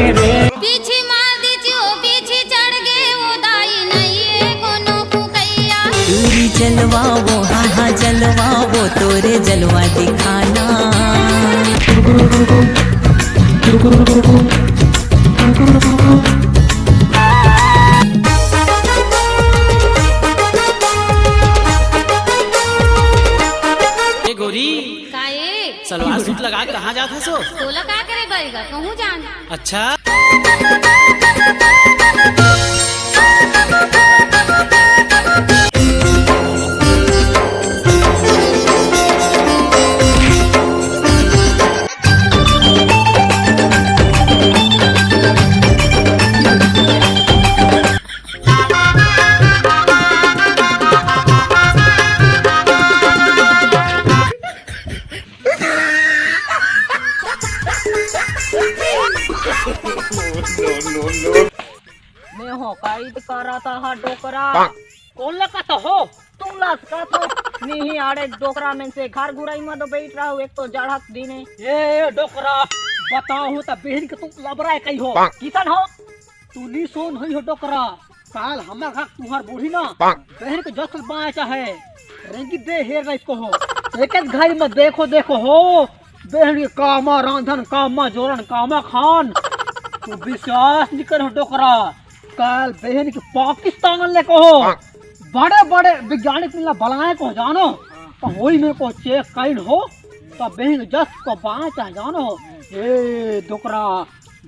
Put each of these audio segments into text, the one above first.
के रे। पीछे मार दीजियो पीछे चढ़ गए वो दाई नहीं है कोनो फुकैया। दूरी जलवा वो हाँ जलवा वो तोरे जलवा दिखाना। गोरी काए सलवार सूट लगा के कहाँ जाता सो? तो लगा करे बैगा कहूँ जान। अच्छा मैं हो काईद करा था हा डोकरा कौन लगा तो हो तुम लगा तो नहीं आड़े डोकरा में से घर घुराई में तो बैठ रहा हूँ एक तो जड़हत दीने ये डोकरा बताओ तो बहन के तुम लबराए कहीं हो किसन हो तू नी सोन हुई हो डोकरा काल हमार घर तुम्हार बूढ़ी ना बहन के जसल बाया चाहे रेंगी दे हेर रही को हो एक घर में देखो देखो हो बहन के कामा रांधन कामा जोरन कामा खान तू विश्वास नहीं कर डोकरा काल बहन की पाकिस्तान ले को बड़े बड़े वैज्ञानिक मिलना बलाए को जानो तो वही में को चेक काइन हो तो बहन जस को बाचा जानो ए डोकरा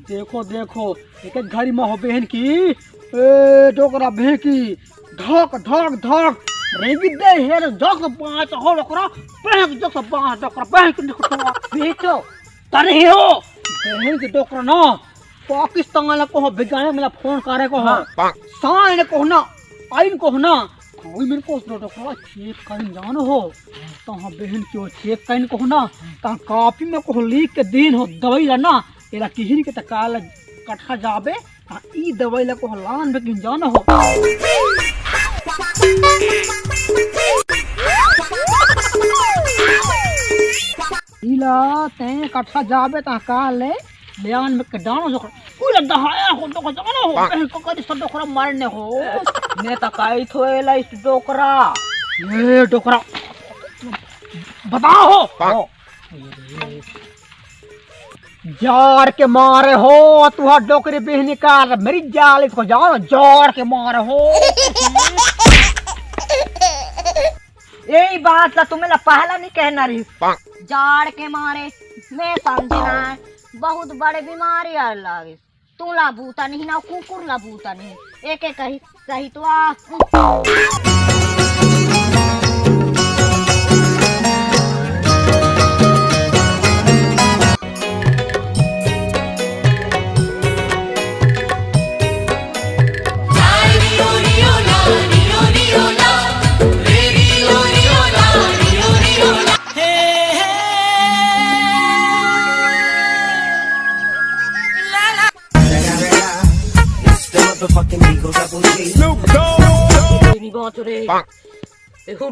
देखो देखो एक घड़ी में हो बहन की ए डोकरा बहन की धक धक धक रेंगी दे हेर जस बाच हो डोकरा बहन जस बाच डोकरा बहन की बेचो तरे हो बहन की डोकरा ना पाकिस्तान को वैज्ञानिक मिला फोन करे को साइन को ना आइन को ना कोई मेरे को डॉक्टर चेक काइन जानो हो तो हां बहन की चेक काइन को ना ता कॉपी में को लिख के दिन हो दवाई ला ना एला किहिन के त काल कठा जाबे ता ई दवाई ला को लान बे किन जानो हो इला ते कठा जाबे ता काल बयान में कडानो जो पूरा दहाया हो तो जानो हो कहीं को कदी सब डोकरा मारने हो ने त काई थोएला इस डोकरा ये डोकरा बताओ हो जार के मारे हो तुहा डोकरी बहनी का मेरी जाल इसको जानो जार के मारे हो यही बात ला तुम्हें पहला नहीं कहना रही जार के मारे मैं समझना बहुत बड़े बीमारी आ लागे तू ला बूता नहीं ना कुकुर ला बूता नहीं एक एक कही सही तो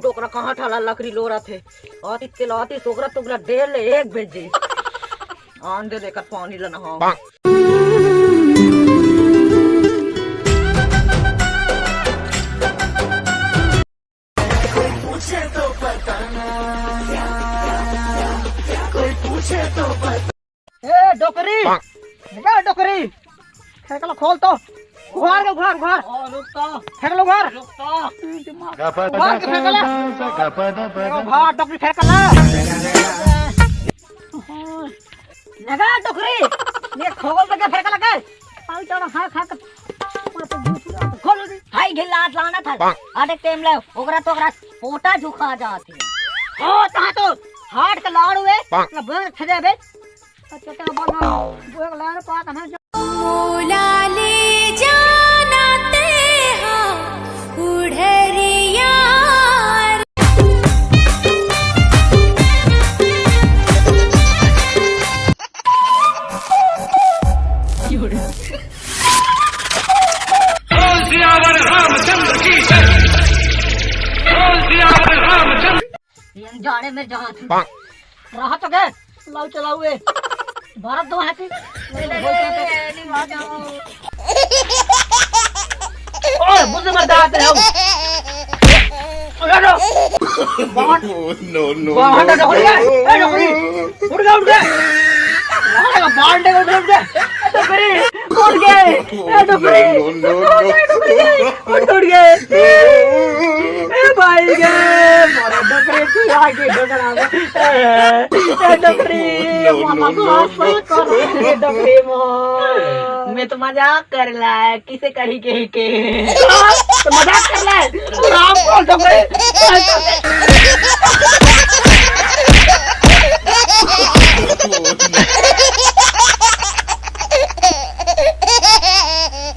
डोकरा कहाँ ठाला लकड़ी लो रहा थे आती तिलाती टोकरा टोकरा डेल एक भेजे आंधे लेकर पानी लेना हाँ कोई पूछे तो बताना कोई पूछे तो बता ए डोकरी निकाल डोकरी खेकला खोल तो घर के घर घर रुकता फेंक लो घर रुकता घर के फेंक ले भात टोकरी फेंक ले लगा टोकरी ये खोगल पे फेंक लगा आई चलो खा खा खोल दी हाय गिलास लाना था आधे टाइम ले ओकरा तो ओकरा पोटा झुका जाती है ओ ता तो हाट के लाड़ हुए ना बन खदे बे चटा बना वो एक लाड़ पात हमें मोला ले जाना ते हो उड़रिया जाने में जहाँ थी राहत गए लाओ चलाओ भारत दो हाथी ओए बुझ मत आते हो नो नो बाहर उठ गया उठ गया बांटे को उठ गया तो फिर उठ गए तो फिर उठ गए ए भाई गए मोरे डकरे तू आगे डकरा ए डकरे मामा को आसपास कर डकरे मो मैं तो मजाक कर ला किसे करी के तो मजाक कर ला राम को डकरे